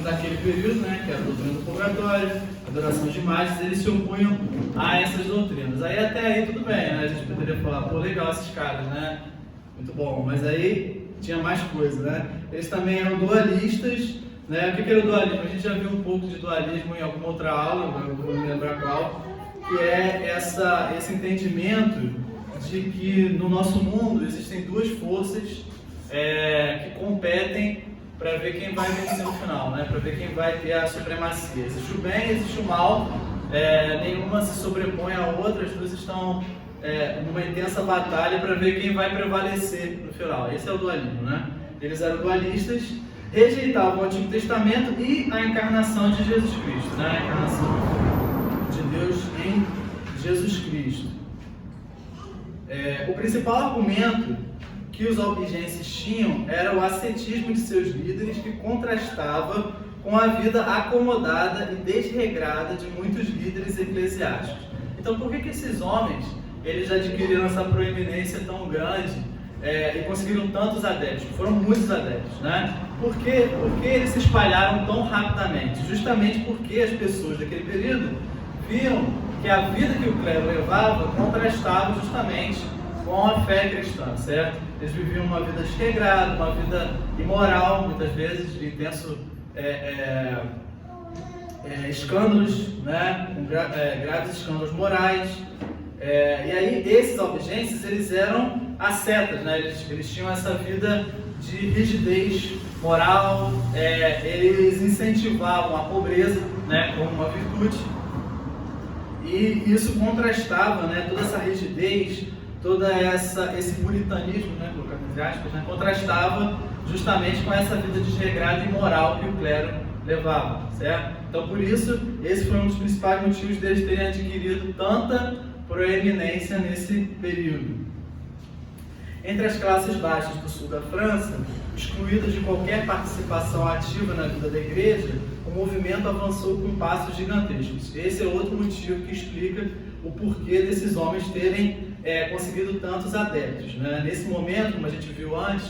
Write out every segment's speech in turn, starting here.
daquele período, né, que era a doutrina do purgatório, adoração de imagens, eles se opunham a essas doutrinas. Aí até aí tudo bem, né? A gente poderia falar, pô, legal esses caras, né? Muito bom, mas aí tinha mais coisa, né? Eles também eram dualistas, né? O que era o dualismo? A gente já viu um pouco de dualismo em alguma outra aula, não vou me lembrar qual, que é esse entendimento de que no nosso mundo existem duas forças que competem para ver quem vai vencer no final, né? Para ver quem vai ter a supremacia. Existe o bem, existe o mal, nenhuma se sobrepõe à outra, as duas estão numa intensa batalha para ver quem vai prevalecer no final. Esse é o dualismo, né? Eles eram dualistas, rejeitavam o Antigo Testamento e a encarnação de Jesus Cristo, né? A encarnação de Deus em Jesus Cristo. O principal argumento que os albigenses tinham era o ascetismo de seus líderes, que contrastava com a vida acomodada e desregrada de muitos líderes eclesiásticos. Então, por que esses homens eles adquiriram essa proeminência tão grande e conseguiram tantos adeptos? Foram muitos adeptos, né? Por que eles se espalharam tão rapidamente? Justamente porque as pessoas daquele período viam que a vida que o clero levava contrastava justamente com a fé cristã, certo? Eles viviam uma vida desregrada, uma vida imoral, muitas vezes, de intenso escândalos, né? Com graves escândalos morais. E aí, esses albigenses, eles eram ascetas, né? Eles tinham essa vida de rigidez moral, eles incentivavam a pobreza, né? Como uma virtude. E isso contrastava, né? Toda essa rigidez, esse puritanismo, né? Colocando entre aspas, né? Contrastava justamente com essa vida desregrada e imoral que o clero levava, certo? Então, por isso, esse foi um dos principais motivos deles terem adquirido tanta proeminência nesse período. Entre as classes baixas do sul da França, excluídas de qualquer participação ativa na vida da igreja, o movimento avançou com passos gigantescos. Esse é outro motivo que explica o porquê desses homens terem conseguido tantos adeptos, né? Nesse momento, como a gente viu antes,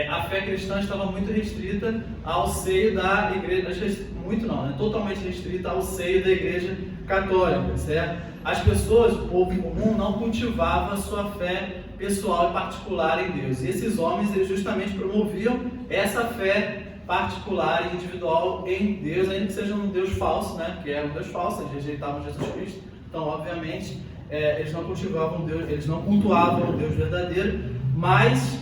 a fé cristã estava muito restrita ao seio da igreja, muito não, né? Totalmente restrita ao seio da igreja católica, certo? As pessoas, o povo comum, não cultivava a sua fé pessoal e particular em Deus. E esses homens, eles justamente promoviam essa fé particular e individual em Deus, ainda que seja um Deus falso, né? Porque era um Deus falso, eles rejeitavam Jesus Cristo. Então, obviamente, eles não cultivavam Deus, eles não cultuavam o Deus verdadeiro, mas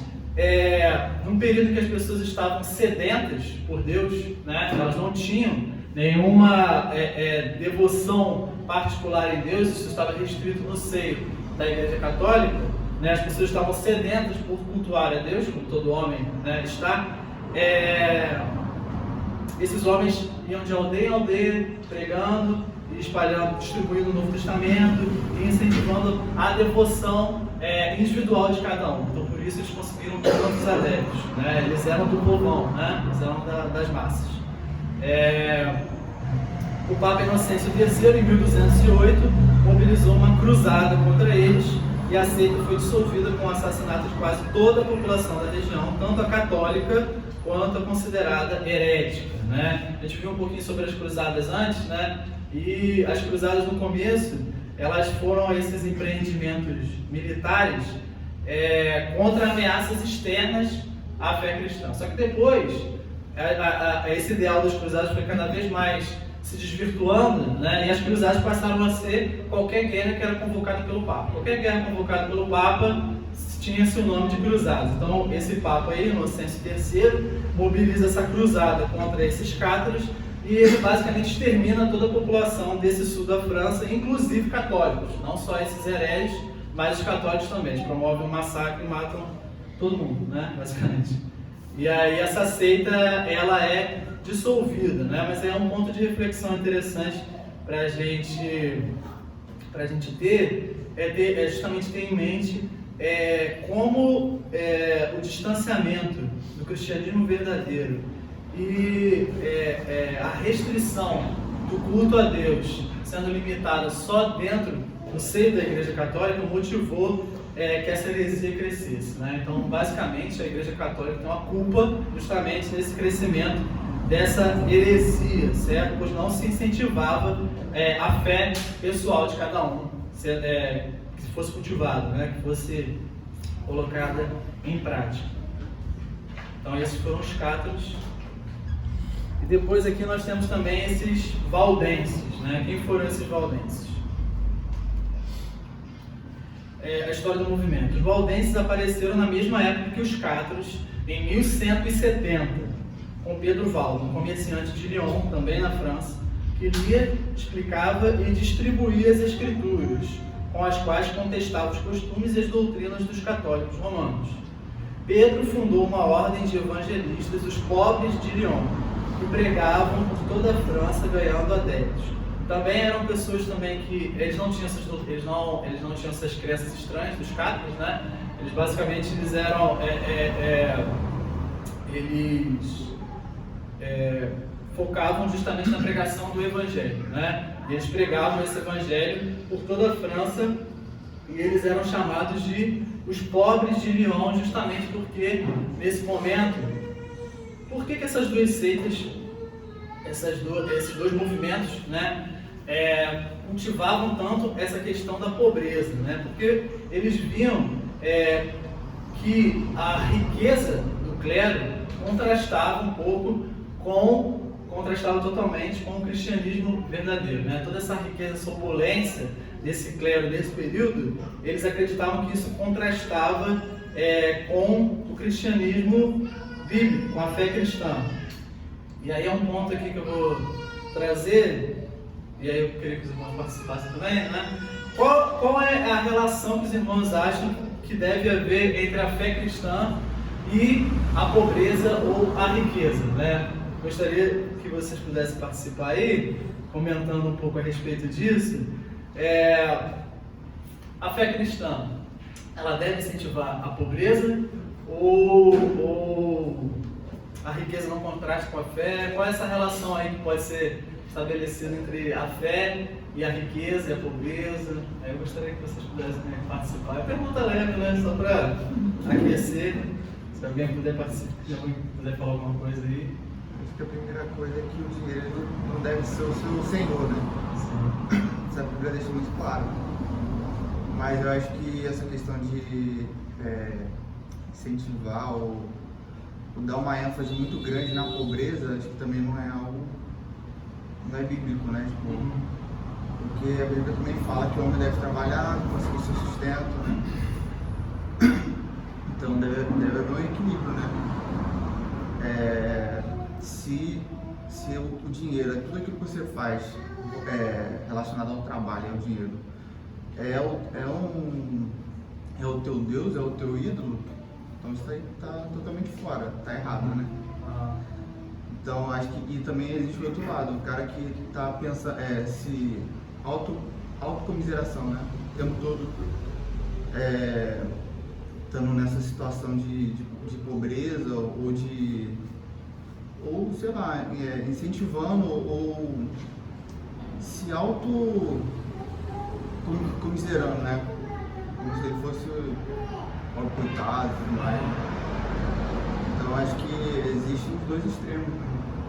num período que as pessoas estavam sedentas por Deus, né? Elas não tinham nenhuma devoção particular em Deus, isso estava restrito no seio da Igreja Católica, né? As pessoas estavam sedentas por cultuar a Deus, como todo homem, né, está. Esses homens iam de aldeia em aldeia, pregando e espalhando, distribuindo o Novo Testamento e incentivando a devoção individual de cada um. Então, por isso eles conseguiram tantos adeptos, né? Eles eram do povão, né? Eles eram das massas. O Papa Inocêncio III, em 1208, mobilizou uma cruzada contra eles e a seita foi dissolvida com o assassinato de quase toda a população da região, tanto a católica quanto a considerada herética, né? A gente viu um pouquinho sobre as cruzadas antes, né? E as cruzadas no começo, elas foram esses empreendimentos militares contra ameaças externas à fé cristã. Só que depois, esse ideal das cruzadas foi cada vez mais se desvirtuando, né? E as cruzadas passaram a ser qualquer guerra que era convocada pelo Papa. Qualquer guerra convocada pelo Papa tinha seu nome de cruzadas. Então, esse Papa aí, Inocêncio III, mobiliza essa cruzada contra esses cátaros e ele basicamente extermina toda a população desse sul da França, inclusive católicos. Não só esses hereges, mas os católicos também. Eles promovem um massacre e matam todo mundo, né? Basicamente. E aí essa seita, ela é dissolvida, né? Mas é um ponto de reflexão interessante para a gente ter, justamente ter em mente como o distanciamento do cristianismo verdadeiro e a restrição do culto a Deus sendo limitada só dentro do seio da Igreja Católica motivou que essa heresia crescesse, né? Então, basicamente, a Igreja Católica tem uma culpa justamente nesse crescimento dessa heresia, certo? Pois não se incentivava a fé pessoal de cada um, que fosse cultivada, né? Que fosse colocada em prática. Então esses foram os cátaros. E depois aqui nós temos também esses valdenses, né? Quem foram esses valdenses? A história do movimento. Os valdenses apareceram na mesma época que os cátaros, em 1170, com Pedro Valdo, um comerciante de Lyon, também na França, que lia, explicava e distribuía as escrituras, com as quais contestava os costumes e as doutrinas dos católicos romanos. Pedro fundou uma ordem de evangelistas, os pobres de Lyon, que pregavam por toda a França, ganhando adeptos. Também eram pessoas também que eles não tinham essas crenças estranhas dos cátaros, né? Eles basicamente focavam justamente na pregação do evangelho, né? E eles pregavam esse evangelho por toda a França e eles eram chamados de os pobres de Lyon, justamente porque nesse momento, por que essas duas seitas, esses dois movimentos, né, cultivavam tanto essa questão da pobreza, né? Porque eles viam que a riqueza do clero contrastava totalmente com o cristianismo verdadeiro, né? Toda essa riqueza, essa opulência desse clero nesse período, eles acreditavam que isso contrastava com o cristianismo bíblico, com a fé cristã. E aí é um ponto aqui que eu vou trazer, e aí eu queria que os irmãos participassem também, né? Qual é a relação que os irmãos acham que deve haver entre a fé cristã e a pobreza ou a riqueza, né? Gostaria que vocês pudessem participar aí, comentando um pouco a respeito disso. A fé cristã, ela deve incentivar a pobreza ou a riqueza não contrasta com a fé? Qual é essa relação aí que pode ser estabelecida entre a fé e a riqueza e a pobreza? Eu gostaria que vocês pudessem participar. É pergunta leve, né? Só para aquecer. Se alguém puder participar, se alguém puder falar alguma coisa aí. Acho que a primeira coisa é que o dinheiro não deve ser o seu senhor, né? Sim. Isso a Bíblia deixa muito claro. Mas eu acho que essa questão de incentivar ou dar uma ênfase muito grande na pobreza, acho que também não é bíblico, né? Tipo, porque a Bíblia também fala que o homem deve trabalhar, conseguir seu sustento, né? Então deve haver um equilíbrio, né? Se o dinheiro, tudo aquilo que você faz relacionado ao trabalho, ao dinheiro, é o teu Deus, é o teu ídolo, então isso aí está totalmente fora, está errado, né? Então acho que também existe o outro lado, o cara que está pensando, autocomiseração, né? O tempo todo estando nessa situação de pobreza ou sei lá, incentivando ou se comiserando, né? Como se ele fosse um coitado e tudo mais. Então acho que existem os dois extremos, né?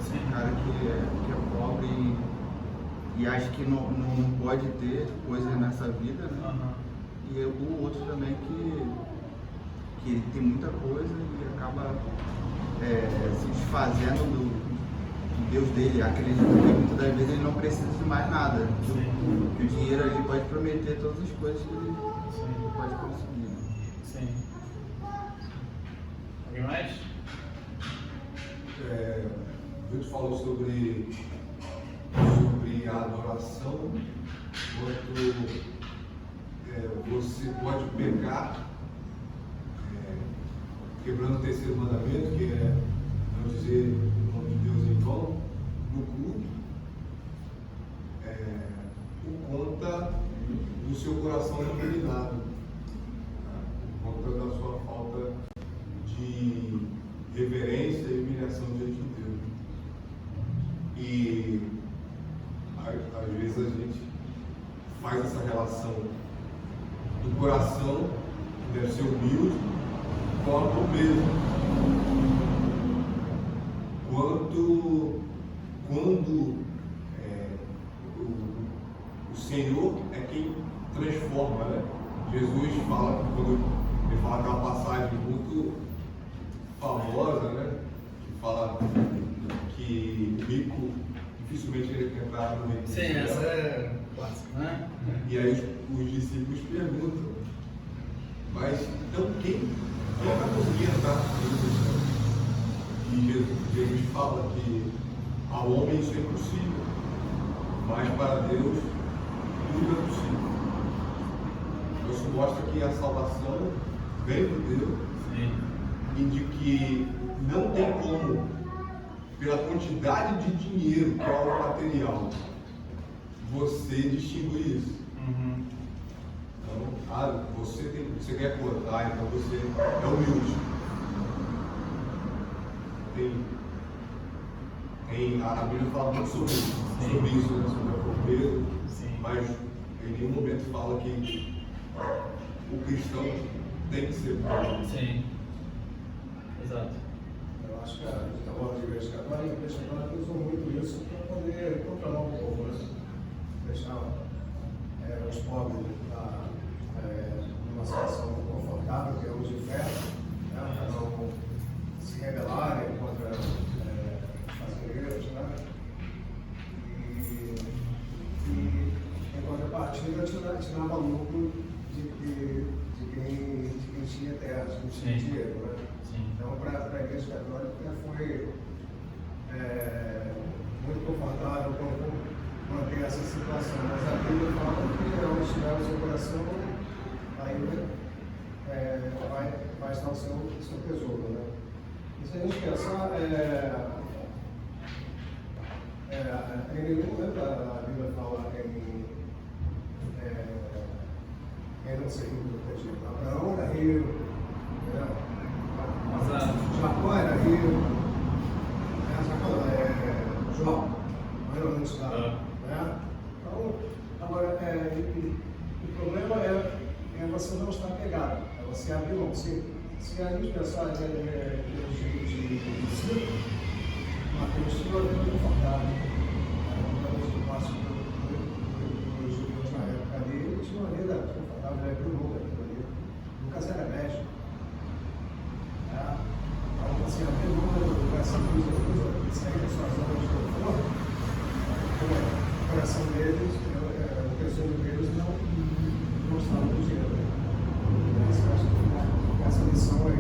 Sim. O cara que é pobre e acha que não pode ter coisa nessa vida, né? Uhum. E o outro também que tem muita coisa e acaba se desfazendo do Deus dele, acredita que muitas das vezes ele não precisa de mais nada. Que o dinheiro ali pode prometer todas as coisas que ele pode conseguir. Né? Sim. Alguém mais? O Vitor falou sobre a adoração, quanto você pode pecar quebrando o terceiro mandamento, que é não dizer o nome de Deus em vão, no culto, por conta do seu coração inclinado, por conta da sua falta de reverência e humilhação diante de Deus. E às vezes a gente faz essa relação do coração, que deve ser humilde, quanto mesmo, quanto quando o Senhor é quem transforma, né? Jesus fala, quando ele fala aquela passagem muito famosa, né? Que fala que o rico dificilmente ele quer entrar no reino dos Sim, céus. essa é clássica, né? E aí os discípulos perguntam, mas então quem vai conseguir entrar no reino dos céus? E Jesus fala que ao homem isso é impossível, mas para Deus tudo é possível. Isso mostra que a salvação vem de Deus. Sim. E de que não tem como, pela quantidade de dinheiro que é o material, você distinguir isso. Uhum. Então, você quer cortar, então você é humilde. A Bíblia fala muito sobre isso, né? Sobre a pobreza, mas em nenhum momento fala que o cristão tem que ser pobre. Sim. Exato. Eu acho que a gente está falando de igreja católica, a igreja católica usou muito isso para poder controlar o povo, né? Deixar os pobres numa situação confortável, que é o de fé, né? Para não se rebelarem contra as igrejas, né? E em contrapartida, tirava lucro de quem tinha terras, de quem tinha dinheiro, né? Então, para a Igreja Católica foi muito confortável manter essa situação. Mas a Bíblia fala que ao estiver o seu coração, aí vai estar o seu tesouro, né? E se a gente pensar, em nenhum momento a Bíblia fala em não ser rico protegido. Abraão era rico, né? Jacó era rico, Jó, era antes da. Né? Então, agora, o problema é você não estar pegado, é você abrir mão. Se a gente pensar de ensino, Mateus tinha uma vida confortável. Eu passo pelos judeus na época ali, ele tinha uma vida confortável, ele abriu mão daquilo ali. Lucas era médico. Então, assim, até o coração de Jesus, sair da sua zona de conforto, o coração deles, o tesouro deles não estava no dinheiro. Essa lição aí.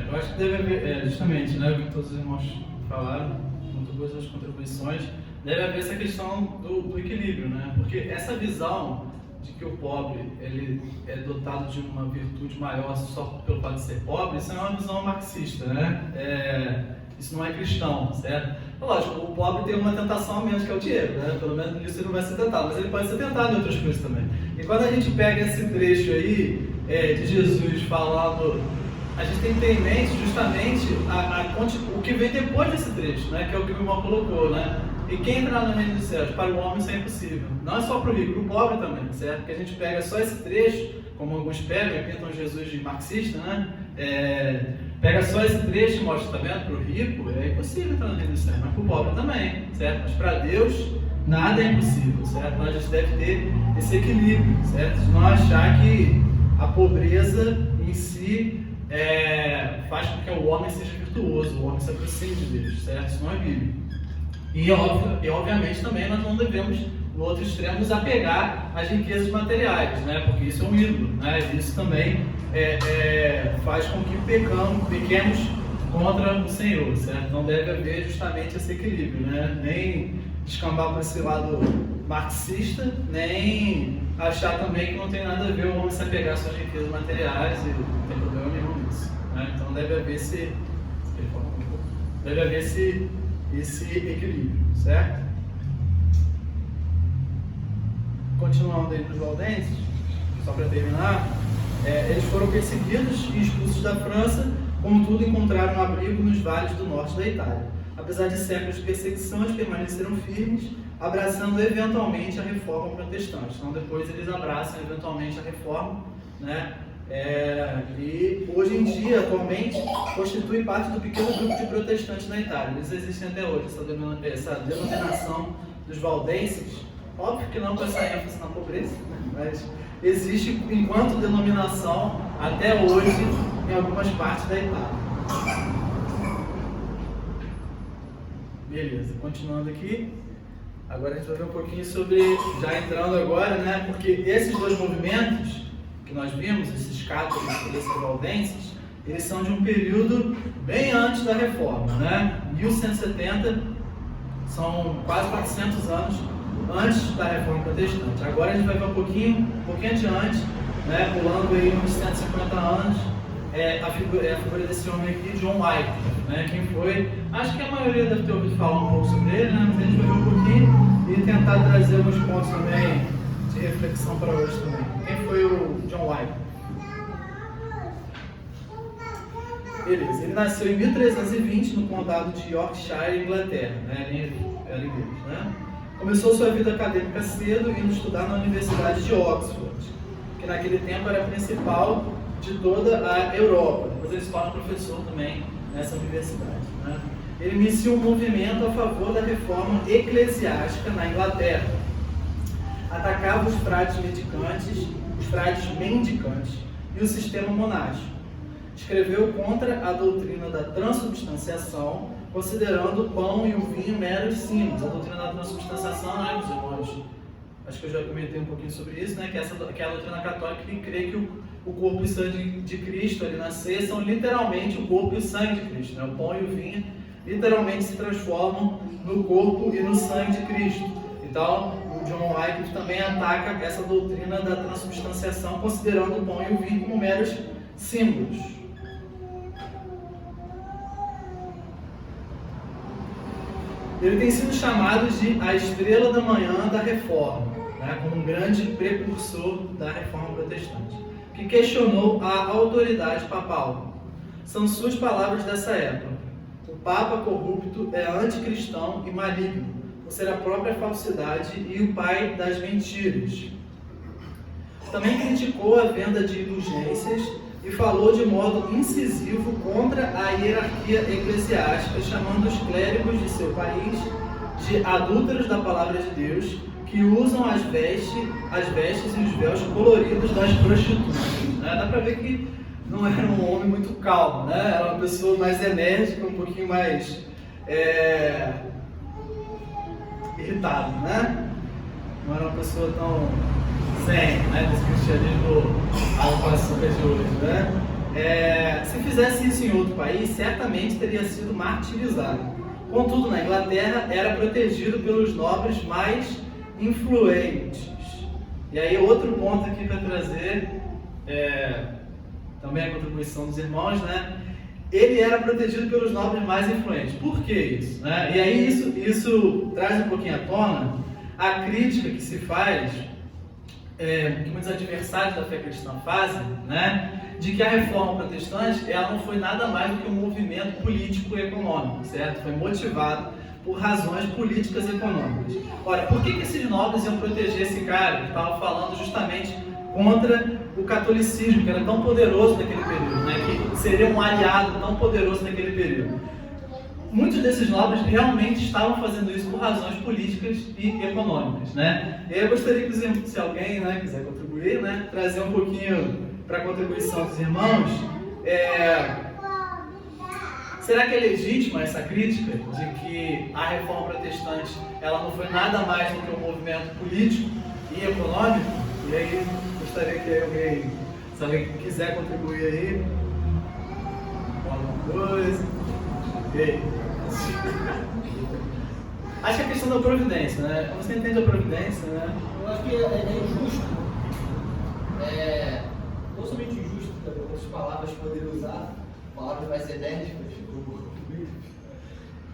Eu acho que deve haver, justamente, né, o que todos os irmãos falaram, com todas as contribuições, deve haver essa questão do equilíbrio, né? Porque essa visão de que o pobre ele é dotado de uma virtude maior só pelo fato de ser pobre, isso é uma visão marxista, né? Isso não é cristão, certo? Lógico, o pobre tem uma tentação a menos que é o dinheiro, né? Pelo menos nisso ele não vai ser tentado, mas ele pode ser tentado em outras coisas também. E quando a gente pega esse trecho aí de Jesus falando, a gente tem que ter em mente justamente o que vem depois desse trecho, né? Que é o que o irmão colocou, né? E quem entrar no reino dos céus? Para o homem isso é impossível. Não é só para o rico, para o pobre também, certo? Porque a gente pega só esse trecho, como alguns pegam e pintam Jesus de marxista, né? Pega só esse trecho e mostra, tá vendo? Para o rico é impossível entrar no reino dos céus, mas para o pobre também, certo? Mas para Deus nada é impossível, certo? Então a gente deve ter esse equilíbrio, certo? De não achar que a pobreza em si faz com que o homem seja virtuoso, o homem se aproxime de Deus, certo? Isso não é bíblico. E obviamente também nós não devemos, no outro extremo, nos apegar às riquezas materiais, né? Porque isso é um ídolo, né? Isso também faz com que pequemos contra o Senhor, certo? Então deve haver justamente esse equilíbrio, né? Nem descambar para esse lado marxista, nem achar também que não tem nada a ver o homem se apegar às suas riquezas materiais e não tem problema nenhum nisso, né? Então deve haver esse equilíbrio, certo? Continuando aí nos valdenses, só para terminar, eles foram perseguidos e expulsos da França, contudo encontraram abrigo nos vales do norte da Itália. Apesar de séculos de perseguição, eles permaneceram firmes, abraçando eventualmente a reforma protestante. Então depois eles abraçam eventualmente a reforma, né? E hoje em dia, atualmente, constitui parte do pequeno grupo de protestantes na Itália. Eles existem até hoje, essa denominação dos valdenses. Óbvio que não com essa ênfase na pobreza, mas existe enquanto denominação até hoje em algumas partes da Itália. Beleza, continuando aqui. Agora a gente vai ver um pouquinho sobre, já entrando agora, né? Porque esses dois movimentos que nós vimos, esses cátolicos e esses valdenses, eles são de um período bem antes da Reforma, né? 1170, são quase 400 anos antes da Reforma Protestante. Agora a gente vai ver um pouquinho adiante, né? Pulando aí uns 150 anos, a figura desse homem aqui, John Wycliffe, né? Quem foi, acho que a maioria deve ter ouvido falar um pouco sobre ele, né? Mas a gente vai ver um pouquinho e tentar trazer alguns pontos também de reflexão para hoje também. Quem foi o John Wycliffe? Beleza, ele nasceu em 1320 no condado de Yorkshire, Inglaterra, né? Era inglês, né? Começou sua vida acadêmica cedo, indo estudar na Universidade de Oxford, que naquele tempo era a principal de toda a Europa. Depois ele se torna professor também nessa universidade, né? Ele inicia um movimento a favor da reforma eclesiástica na Inglaterra. Atacava os frades mendicantes e o sistema monástico. Escreveu contra a doutrina da transubstanciação, considerando o pão e o vinho meros símbolos. A doutrina da transubstanciação, né, meus irmãos? Acho que eu já comentei um pouquinho sobre isso, né? Que é a doutrina católica que crê que o corpo e o sangue de Cristo ali na ceia são literalmente o corpo e o sangue de Cristo, né? O pão e o vinho literalmente se transformam no corpo e no sangue de Cristo. Então, o John Wycliffe também ataca essa doutrina da transubstanciação, considerando o pão e o vinho como meros símbolos. Ele tem sido chamado de a estrela da manhã da Reforma, né, como um grande precursor da Reforma Protestante, que questionou a autoridade papal. São suas palavras dessa época: o Papa corrupto é anticristão e maligno, por ser a própria falsidade e o pai das mentiras. Também criticou a venda de indulgências e falou de modo incisivo contra a hierarquia eclesiástica, chamando os clérigos de seu país de adúlteros da palavra de Deus, que usam as vestes e os véus coloridos das prostitutas. Né? Dá para ver que não era um homem muito calmo, né? Era uma pessoa mais enérgica, um pouquinho mais irritado, né? Não era uma pessoa tão zen, né? Desse cristianismo açúcar de hoje, né? Se fizesse isso em outro país, certamente teria sido martirizado. Contudo, na Inglaterra, era protegido pelos nobres mais influentes. E aí, outro ponto aqui para trazer, também a contribuição dos irmãos, né? Ele era protegido pelos nobres mais influentes. Por que isso? Né? E aí isso traz um pouquinho à tona a crítica que se faz, que muitos adversários da fé cristã fazem, né? De que a reforma protestante ela não foi nada mais do que um movimento político e econômico, certo? Foi motivado por razões políticas e econômicas. Ora, por que esses nobres iam proteger esse cara que estava falando justamente contra o catolicismo, que era tão poderoso naquele período, né? Que seria um aliado tão poderoso naquele período? Muitos desses nobres realmente estavam fazendo isso por razões políticas e econômicas, né? E eu gostaria que, se alguém, né, quiser contribuir, né, trazer um pouquinho para a contribuição dos irmãos. Será que é legítima essa crítica de que a reforma protestante ela não foi nada mais do que um movimento político e econômico? E aí, gostaria que alguém, se alguém quiser contribuir aí, alguma coisa. Ok. Acho que a questão da providência, né? Você entende a providência, né? Eu acho que é injusto, não somente injusto, também outras palavras que poderia usar, palavras mais enérgicas,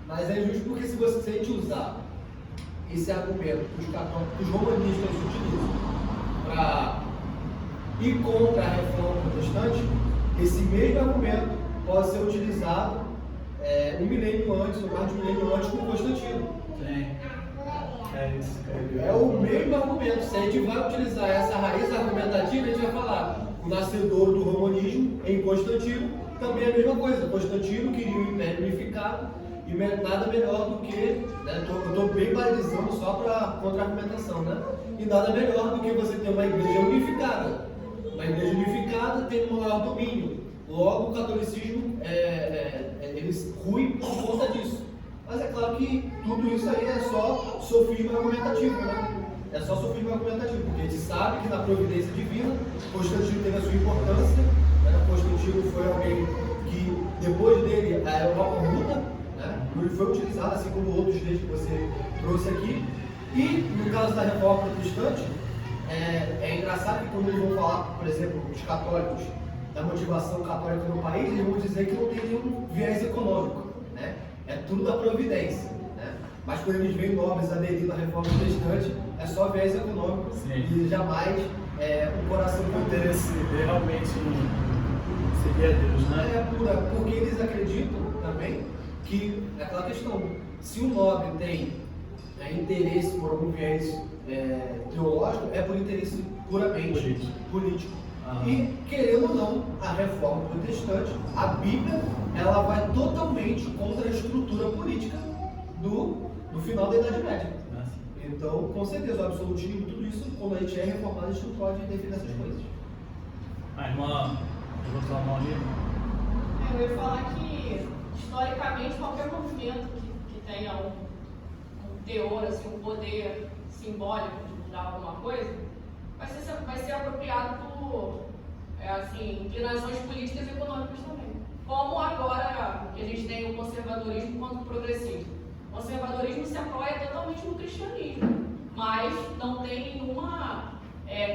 mas é injusto porque se a gente usar esse argumento que os católicos, os romanistas utilizam para ir contra a reforma protestante, esse mesmo argumento pode ser utilizado um milênio antes, ou mais de um milênio antes, com Constantino. Sim. É isso. É o mesmo argumento. Se a gente vai utilizar essa raiz argumentativa, a gente vai falar: o nascedor do romanismo em Constantino, também é a mesma coisa. Constantino queria o Império unificado e nada melhor do que, né, eu estou bem balizando só para contra-argumentação, né? E nada melhor do que você ter uma igreja unificada. Uma igreja unificada tem um maior domínio. Logo, o catolicismo ele rui por conta disso. Mas é claro que tudo isso aí é só sofisma argumentativo, né? É só sofisma argumentativo, porque a gente sabe que na providência divina, Constantino teve a sua importância, né? Constantino foi alguém que, depois dele, a Europa muda, né? Ele foi utilizado, assim como outros reis que você trouxe aqui. E, no caso da reforma protestante, é engraçado que quando eles vão falar, por exemplo, os católicos, da motivação católica no país, eles vão dizer que não tem nenhum viés econômico, né? É tudo da providência, né? Mas quando eles veem nobres aderindo à reforma protestante, é só viés econômico. Sim. E jamais o coração O interesse realmente em seguir a Deus, né? porque eles acreditam também que é aquela questão, se o nobre tem interesse por algum viés teológico, é por interesse puramente político. E, querendo ou não, a reforma protestante, a Bíblia, ela vai totalmente contra a estrutura política do final da Idade Média. Então, com certeza, o absolutismo, tudo isso, quando a gente é reformado, a gente não pode definir essas coisas. A irmã, eu vou falar mal ali. Eu ia falar que, historicamente, qualquer movimento que tenha um teor, assim, um poder simbólico de mudar alguma coisa, vai ser apropriado por inclinações políticas e econômicas também. Como agora que a gente tem o conservadorismo contra o progressismo. O conservadorismo se apoia totalmente no cristianismo, mas não tem nenhuma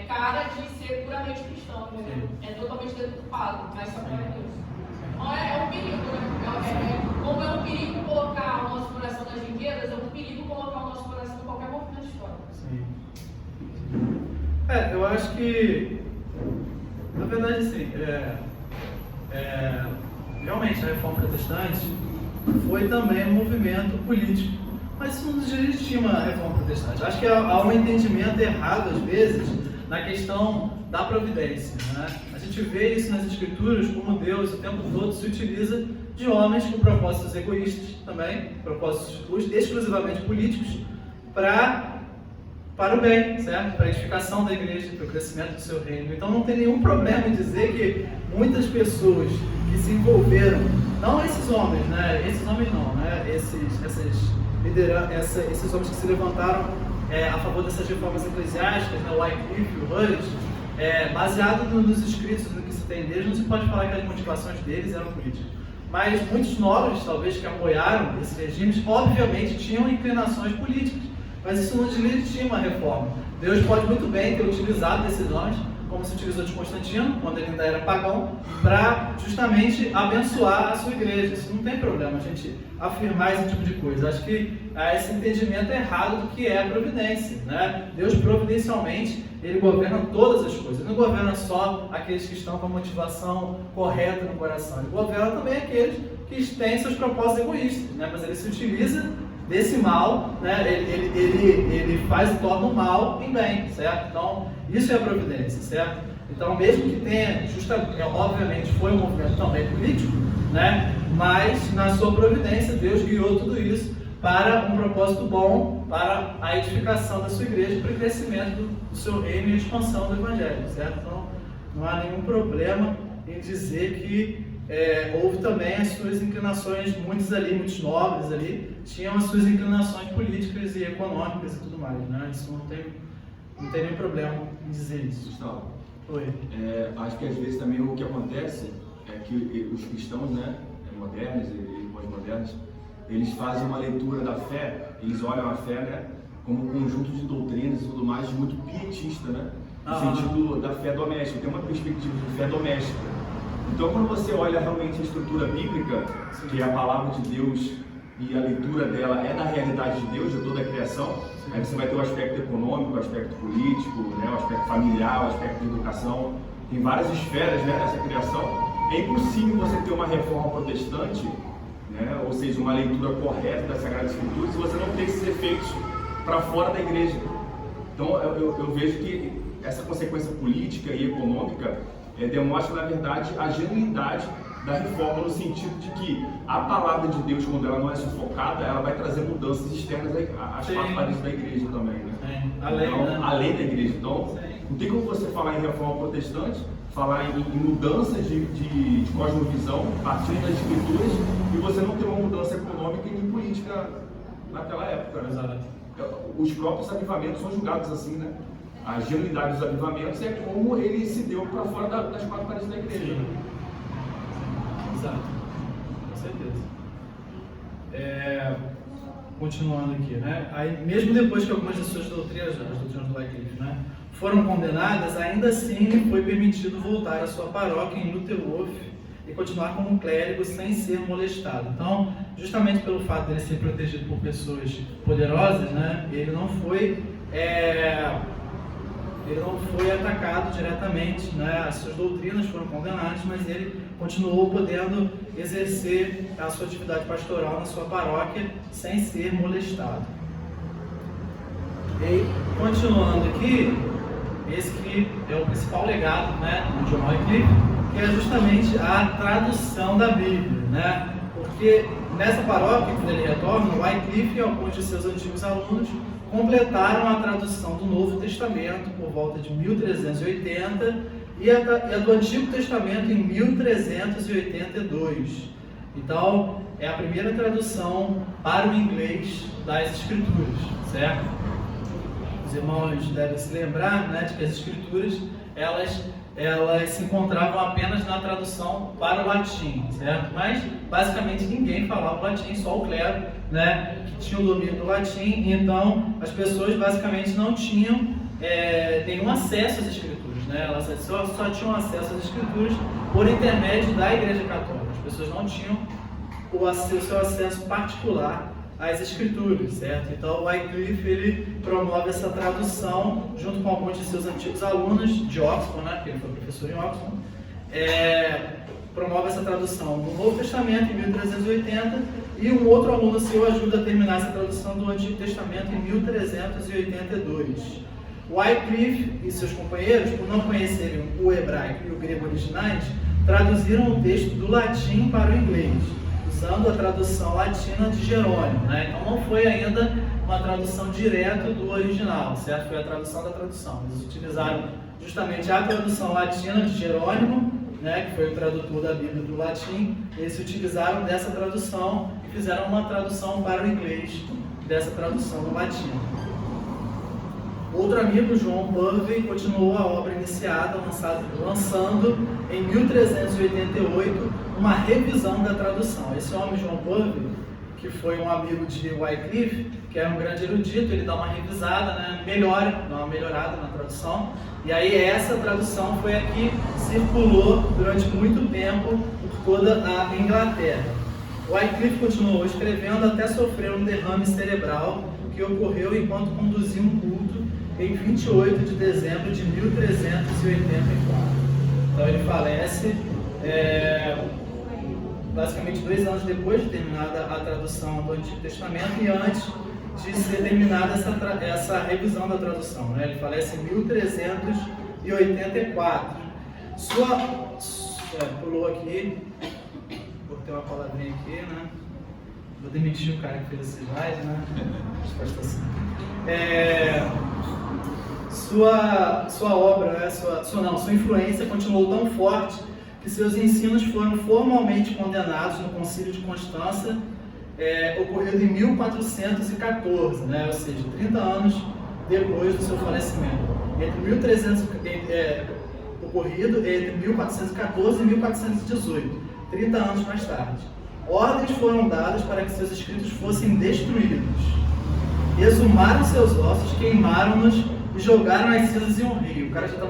cara de ser puramente cristão, entendeu? É totalmente deturpado, mas se apoia nisso. Então é um perigo, né? Como é um perigo colocar o nosso coração nas riquezas, é um perigo colocar o nosso coração em qualquer movimento histórico. Sim. Eu acho que, na verdade, sim, realmente a reforma protestante foi também um movimento político, mas isso não deslegitima a reforma protestante. Acho que há um entendimento errado, às vezes, na questão da providência, né? A gente vê isso nas Escrituras, como Deus o tempo todo se utiliza de homens com propósitos egoístas também, propósitos exclusivamente políticos, para o bem, certo? Para a edificação da igreja, para o crescimento do seu reino. Então não tem nenhum problema em dizer que muitas pessoas que se envolveram, não esses homens, né? Esses homens não, né? Esses homens que se levantaram a favor dessas reformas eclesiásticas, né? O Wycliffe, o Hus, baseado nos escritos do que se tem deles, não se pode falar que as motivações deles eram políticas. Mas muitos nobres, talvez, que apoiaram esses regimes, obviamente tinham inclinações políticas. Mas isso não deslegitima a reforma. Deus pode muito bem ter utilizado desses homens, como se utilizou de Constantino, quando ele ainda era pagão, para justamente abençoar a sua igreja. Isso não tem problema a gente afirmar esse tipo de coisa. Acho que há esse entendimento errado do que é a providência, né? Deus providencialmente, ele governa todas as coisas. Ele não governa só aqueles que estão com a motivação correta no coração. Ele governa também aqueles que têm seus propósitos egoístas, né? Mas ele se utiliza desse mal, né? Ele faz e torna o mal em bem, certo? Então, isso é a providência, certo? Então, mesmo que tenha, obviamente, foi um movimento também político, né? Mas, na sua providência, Deus guiou tudo isso para um propósito bom, para a edificação da sua igreja, para o crescimento do seu reino e a expansão do Evangelho, certo? Então, não há nenhum problema em dizer que houve também as suas inclinações, muitos nobres ali, tinham as suas inclinações políticas e econômicas e tudo mais, né? Isso não tem nenhum problema em dizer isso. Gustavo, Oi. acho que às vezes também o que acontece é que os cristãos, né, modernos e pós-modernos, eles fazem uma leitura da fé, eles olham a fé, né, como um conjunto de doutrinas e tudo mais muito pietista, né? No sentido da fé doméstica, tem uma perspectiva de fé doméstica. Então, quando você olha realmente a estrutura bíblica, que é a palavra de Deus e a leitura dela é na realidade de Deus, de toda a criação, aí você vai ter o aspecto econômico, o aspecto político, né, o aspecto familiar, o aspecto de educação, tem várias esferas, né, dessa criação. É impossível você ter uma reforma protestante, né, ou seja, uma leitura correta da Sagrada Escritura, se você não tem esses efeitos para fora da igreja. Então, eu vejo que essa consequência política e econômica demonstra, na verdade, a genuinidade da reforma, no sentido de que a palavra de Deus, quando ela não é sufocada, ela vai trazer mudanças externas às quatro paredes da igreja também, né? Além da igreja. Então, não tem como você falar em reforma protestante, falar em mudanças de cosmovisão partindo das escrituras e você não ter uma mudança econômica e nem política naquela época, né? Os próprios avivamentos são julgados assim, né? A genuinidade dos avivamentos é como ele se deu para fora das quatro paredes da igreja. Exato, com certeza. Continuando aqui, né? Aí, mesmo depois que algumas de suas doutrinas, as doutrinas do Wycliffe, né, foram condenadas, ainda assim lhe foi permitido voltar à sua paróquia em Lutherhof e continuar como clérigo sem ser molestado. Então, justamente pelo fato de ele ser protegido por pessoas poderosas, né, ele não foi atacado diretamente, né? As suas doutrinas foram condenadas, mas ele continuou podendo exercer a sua atividade pastoral na sua paróquia sem ser molestado. E continuando aqui, esse que é o principal legado, né, do John Wycliffe, que é justamente a tradução da Bíblia, né? Porque nessa paróquia, quando ele retorna, o Wycliffe e alguns de seus antigos alunos completaram a tradução do Novo Testamento por volta de 1380 e a do Antigo Testamento em 1382. Então, é a primeira tradução para o inglês das Escrituras, certo? Os irmãos devem se lembrar, né, de que as Escrituras, elas se encontravam apenas na tradução para o latim, certo? Mas, basicamente, ninguém falava latim, só o clero, né, que tinha o domínio do latim, então as pessoas, basicamente, não tinham nenhum acesso às Escrituras, né? Elas só tinham acesso às Escrituras por intermédio da Igreja Católica. As pessoas não tinham o seu acesso particular às Escrituras, certo? Então, o Wycliffe, ele promove essa tradução junto com alguns de seus antigos alunos de Oxford, né? Porque ele foi professor em Oxford. Promove essa tradução do Novo Testamento em 1380 e um outro aluno seu ajuda a terminar essa tradução do Antigo Testamento em 1382. Wycliffe e seus companheiros, por não conhecerem o hebraico e o grego originais, traduziram o texto do latim para o inglês, usando a tradução latina de Jerônimo, né? Então não foi ainda uma tradução direta do original, certo? Foi a tradução da tradução. Eles utilizaram justamente a tradução latina de Jerônimo, né, que foi o tradutor da Bíblia do latim. Eles se utilizaram dessa tradução e fizeram uma tradução para o inglês dessa tradução do latim. Outro amigo, John Purvey, continuou a obra iniciada, lançando em 1388 uma revisão da tradução. Esse homem, John Purvey, que foi um amigo de Wycliffe, que era um grande erudito, ele dá uma revisada, né, dá uma melhorada na tradução. E aí essa tradução foi a que circulou durante muito tempo por toda a Inglaterra. Wycliffe continuou escrevendo até sofrer um derrame cerebral que ocorreu enquanto conduzia um culto em 28 de dezembro de 1384. Então ele falece basicamente 2 anos depois de terminada a tradução do Antigo Testamento e antes de ser terminada essa revisão da tradução, né? Ele falece em 1384. Pulou aqui, botei uma palavrinha aqui, né? Vou demitir o cara que fez esse slide, né? Sua obra, né? Sua influência continuou tão forte que seus ensinos foram formalmente condenados no Concílio de Constança, ocorrido em 1414, né? Ou seja, 30 anos depois do seu falecimento. Ocorrido entre 1414 e 1418, 30 anos mais tarde. Ordens foram dadas para que seus escritos fossem destruídos. Exumaram seus ossos, queimaram-nos e jogaram as cinzas em um rio. O cara já estava